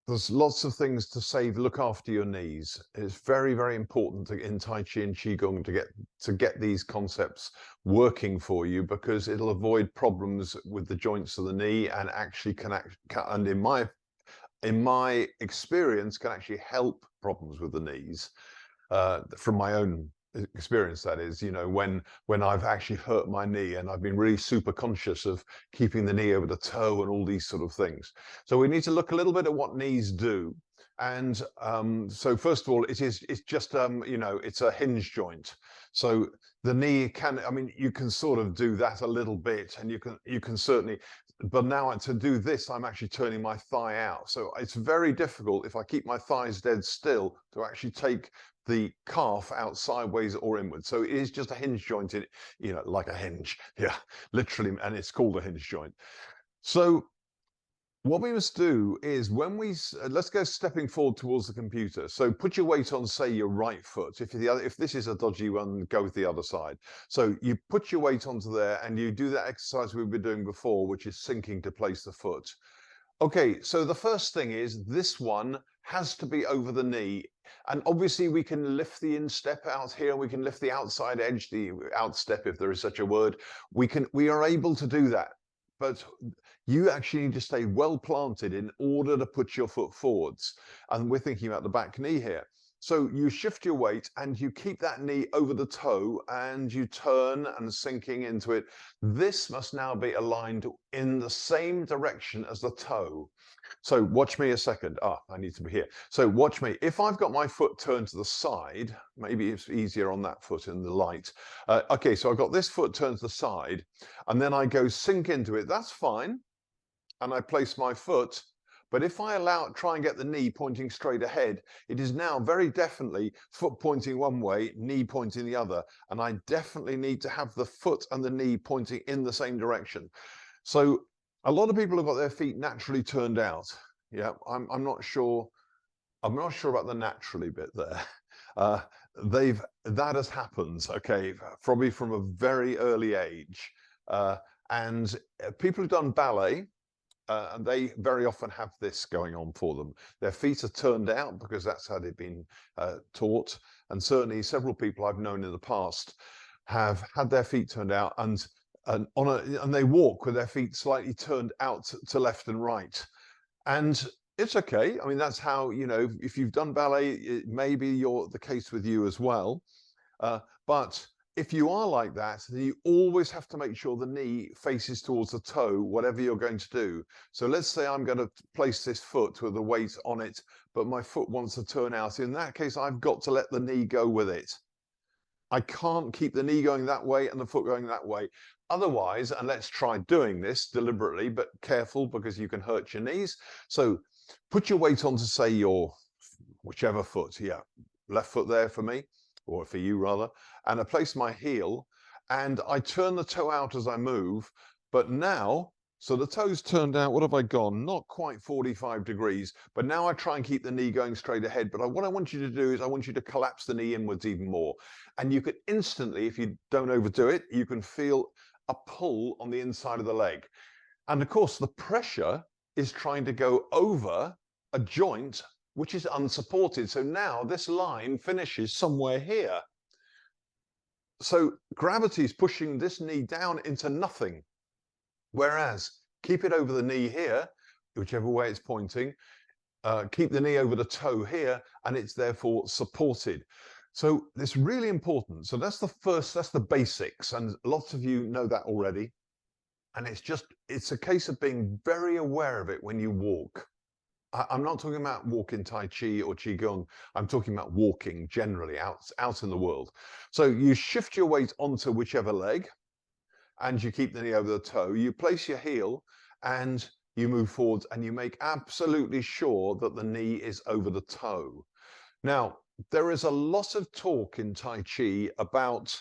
there's lots of things to say. Look after your knees. It's very, very important in Tai Chi and Qigong to get these concepts working for you, because it'll avoid problems with the joints of the knee, and actually and in my experience, can actually help problems with the knees. From my own experience, that is, you know, when I've actually hurt my knee and I've been really super conscious of keeping the knee over the toe and all these sort of things. So we need to look a little bit at what knees do. And so first of all, it's just you know, it's a hinge joint. So the knee can, I mean, you can sort of do that a little bit, and you can certainly, but now to do this, I'm actually turning my thigh out. So it's very difficult if I keep my thighs dead still to actually take the calf out sideways or inwards. So it is just a hinge joint, in, you know, like a hinge, yeah, literally, and it's called a hinge joint. So what we must do is, when let's go stepping forward towards the computer. So put your weight on, say, your right foot. If this is a dodgy one, go with the other side. So you put your weight onto there, and you do that exercise we've been doing before, which is sinking to place the foot. Okay, so the first thing is, this one has to be over the knee. And obviously we can lift the instep out here, and we can lift the outside edge, the outstep, if there is such a word. We are able to do that. But you actually need to stay well planted in order to put your foot forwards. And we're thinking about the back knee here. So you shift your weight and you keep that knee over the toe, and you turn and sinking into it. This must now be aligned in the same direction as the toe. So watch me a second. I need to be here. So watch me. If I've got my foot turned to the side, maybe it's easier on that foot in the light. Okay, so I've got this foot turned to the side, and then I go sink into it. That's fine. And I place my foot. But if I try and get the knee pointing straight ahead, it is now very definitely foot pointing one way, knee pointing the other. And I definitely need to have the foot and the knee pointing in the same direction. So a lot of people have got their feet naturally turned out. Yeah, I'm not sure. I'm not sure about the naturally bit there. That has happened, okay, probably from a very early age. And people who've done ballet, and they very often have this going on for them. Their feet are turned out because that's how they've been taught. And certainly several people I've known in the past have had their feet turned out, and they walk with their feet slightly turned out to left and right. And it's okay. I mean, that's how, you know, if you've done ballet, it may be the case with you as well. But if you are like that, then you always have to make sure the knee faces towards the toe, whatever you're going to do. So let's say I'm going to place this foot with the weight on it, but my foot wants to turn out. In that case, I've got to let the knee go with it. I can't keep the knee going that way and the foot going that way. Otherwise, and let's try doing this deliberately, but careful, because you can hurt your knees. So put your weight on to, say, your whichever foot. Yeah, left foot there for me, or for you rather. And I place my heel and I turn the toe out as I move. But now, so the toe's turned out, what have I gone? Not quite 45 degrees, but now I try and keep the knee going straight ahead. But what I want you to do is I want you to collapse the knee inwards even more. And you could instantly, if you don't overdo it, you can feel a pull on the inside of the leg. And of course, the pressure is trying to go over a joint which is unsupported. So now this line finishes somewhere here. So gravity is pushing this knee down into nothing. Whereas keep it over the knee here, whichever way it's pointing, keep the knee over the toe here, and it's therefore supported. So it's really important. So that's the basics. And lots of you know that already. And it's a case of being very aware of it when you walk. I'm not talking about walking Tai Chi or Qigong. I'm talking about walking generally out in the world. So you shift your weight onto whichever leg, and you keep the knee over the toe. You place your heel and you move forwards, and you make absolutely sure that the knee is over the toe. Now, there is a lot of talk in Tai Chi about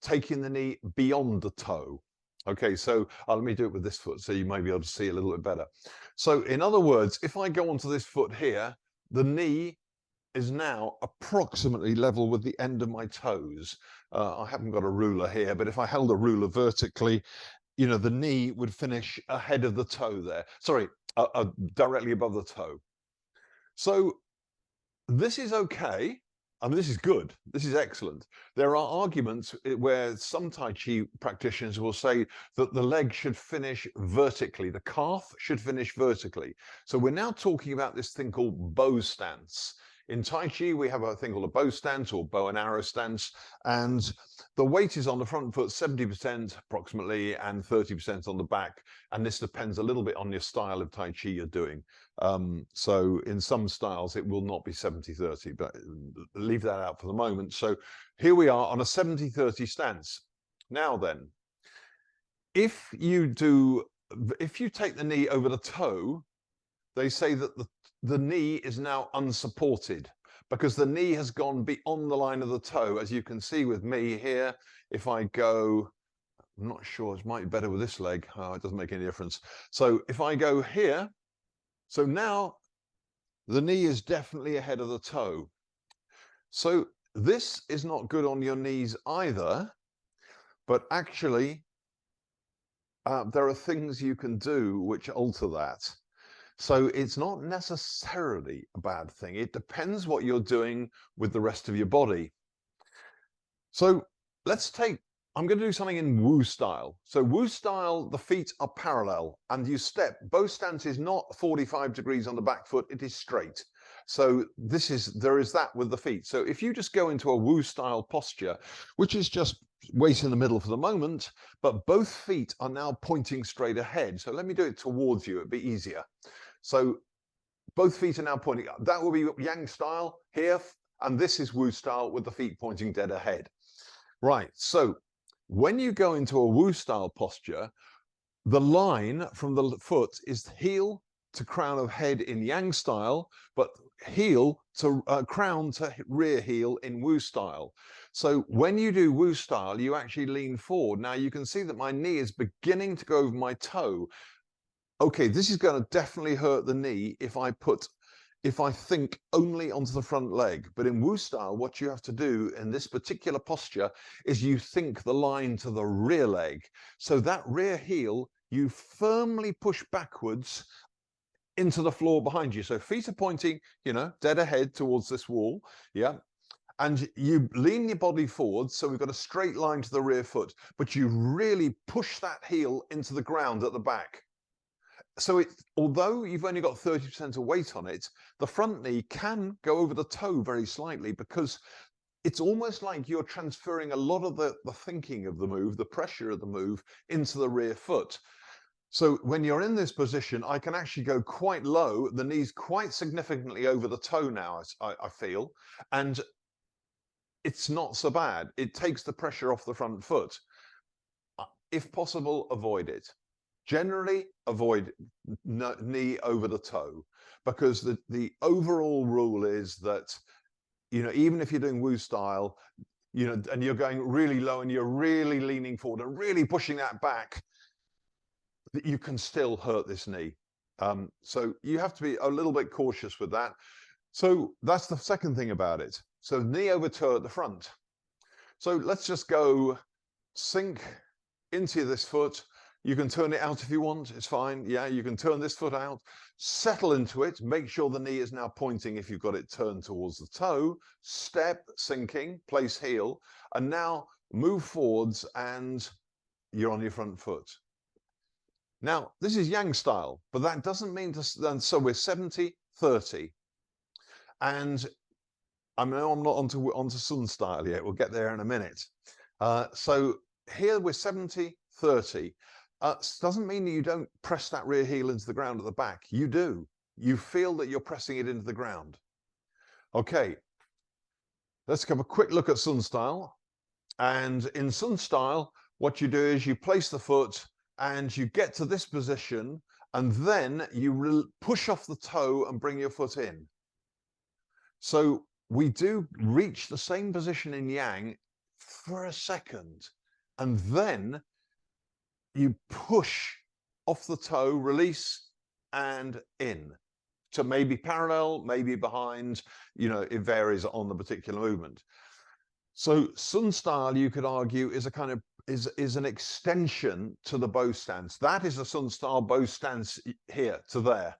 taking the knee beyond the toe. Okay, so let me do it with this foot so you may be able to see a little bit better. So in other words, if I go onto this foot here, the knee is now approximately level with the end of my toes. I haven't got a ruler here, but if I held a ruler vertically, you know, the knee would finish ahead of the toe there. Sorry, directly above the toe. So this is okay. I mean, this is good. This is excellent. There are arguments where some Tai Chi practitioners will say that the leg should finish vertically. The calf should finish vertically. So we're now talking about this thing called bow stance. In Tai Chi, we have a thing called a bow stance or bow and arrow stance, and the weight is on the front foot 70% approximately and 30% on the back. And this depends a little bit on your style of Tai Chi you're doing. So in some styles, it will not be 70-30, but leave that out for the moment. So here we are on a 70-30 stance. Now then, if you take the knee over the toe, they say that the knee is now unsupported because the knee has gone beyond the line of the toe. As you can see with me here, if I go, I'm not sure, it might be better with this leg. Oh, it doesn't make any difference. So if I go here, so now the knee is definitely ahead of the toe. So this is not good on your knees either, but actually there are things you can do which alter that. So it's not necessarily a bad thing. It depends what you're doing with the rest of your body. So I'm going to do something in Wu style. So Wu style, the feet are parallel and you step. Bow stance is not 45 degrees on the back foot, it is straight. So there is that with the feet. So if you just go into a Wu style posture, which is just weight in the middle for the moment, but both feet are now pointing straight ahead. So let me do it towards you, it'd be easier. So both feet are now pointing up. That will be Yang style here, and this is Wu style with the feet pointing dead ahead. Right, so when you go into a Wu style posture, the line from the foot is heel to crown of head in Yang style, but heel to crown to rear heel in Wu style. So when you do Wu style, you actually lean forward. Now you can see that my knee is beginning to go over my toe. Okay, this is going to definitely hurt the knee if I think only onto the front leg. But in Wu style, what you have to do in this particular posture is you think the line to the rear leg. So that rear heel, you firmly push backwards into the floor behind you. So feet are pointing, dead ahead towards this wall. Yeah. And you lean your body forward, so we've got a straight line to the rear foot, but you really push that heel into the ground at the back. So although you've only got 30% of weight on it, the front knee can go over the toe very slightly because it's almost like you're transferring a lot of the thinking of the move, the pressure of the move into the rear foot. So when you're in this position, I can actually go quite low, the knee's quite significantly over the toe now, I feel, and it's not so bad. It takes the pressure off the front foot. If possible, avoid it. Generally, avoid knee over the toe, because the overall rule is that, even if you're doing Wu style, and you're going really low and you're really leaning forward and really pushing that back, that you can still hurt this knee. So you have to be a little bit cautious with that. So that's the second thing about it. So knee over toe at the front. So let's just go sink into this foot. You can turn it out if you want, it's fine. Yeah, you can turn this foot out, settle into it, make sure the knee is now pointing if you've got it turned towards the toe, step, sinking, place heel, and now move forwards and you're on your front foot. Now, this is Yang style, but that doesn't mean so we're 70-30. And I know I'm not onto Sun style yet, we'll get there in a minute. So here we're 70-30. Doesn't mean that you don't press that rear heel into the ground at the back. You do. You feel that you're pressing it into the ground. Okay, let's have a quick look at Sun style. And in Sun style, what you do is you place the foot and you get to this position, and then you push off the toe and bring your foot in. So we do reach the same position in Yang for a second, and then you push off the toe, release, and in. So maybe parallel, maybe behind, it varies on the particular movement. So Sun style, you could argue, is a kind of is an extension to the bow stance. That is a Sun style bow stance here to there.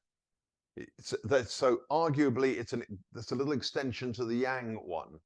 So arguably it's a little extension to the Yang one.